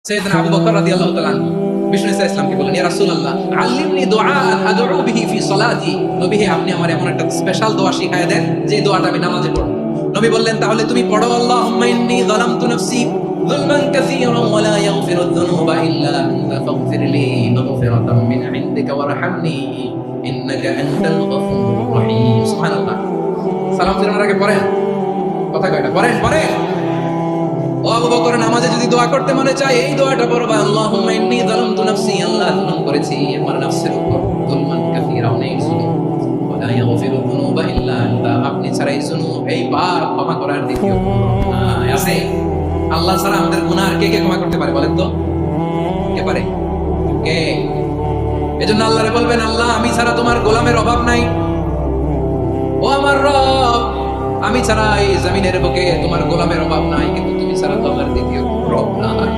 সাইয়েদনা আবু বকর রাদিয়াল্লাহু তাআলা আনহু বিষ্ণু ইসা ইসলামকে বললেন, ইয়া রাসূলুল্লাহ আল্লিমনি দুআআন আদউ বিহি ফি সালাতি। নবী হে, আপনি আমার এমন একটা স্পেশাল দোয়া শিখায় দেন যে দোয়াটা আমি নামাজে পড়ব। নবী বললেন, তাহলে তুমি পড়ো, আল্লাহুম্মা ইন্নী যালামতু নাফসি যুলমান কাসীরান ওয়া লা ইয়াগফিরু যুনুবা ইল্লা আনতা ফাগফিরলি মাগফিরাতাম মিন ইনদিকা ওয়ারহামনি ইন্নাকা আনতাল গফুরুর রহিম। সুবহানাল্লাহ। সালাম ফিরানোর আগে পড়েন, কথা কয়টা পড়েন পড়েন। ও আবু বকর, নামাজে যদি দোয়া করতে মনে চায় এই দোয়াটা পড়বা, আল্লাহুম্মা ইন্নী যালামতু নাফসি, আল্লাহ জুলুম করেছি আমার নফসের উপর, যুলমান কাসীরা, অনেক জুলুম, ওয়া লা ইয়াগফিরু যুনুবা ইল্লা আনতা, আপনি ছাড়া এই জুনুব, এই পাপ ক্ষমা করার দ্বিতীয় নাই আছে। আল্লাহ ছাড়া আমাদের গুনাহ কে কে ক্ষমা করতে পারে বলেন তো? কে পারে? কে? এজন্য আল্লাহরে বলবেন, আল্লাহ আমি ছাড়া তোমার গোলামের অভাব নাই, ও আমার রব, আমি ছাড়া এই জমিনের বুকে তোমার গোলামের অভাব নাই, কিন্তু তুমি ছাড়া তো আমার দ্বিতীয় রব নাই।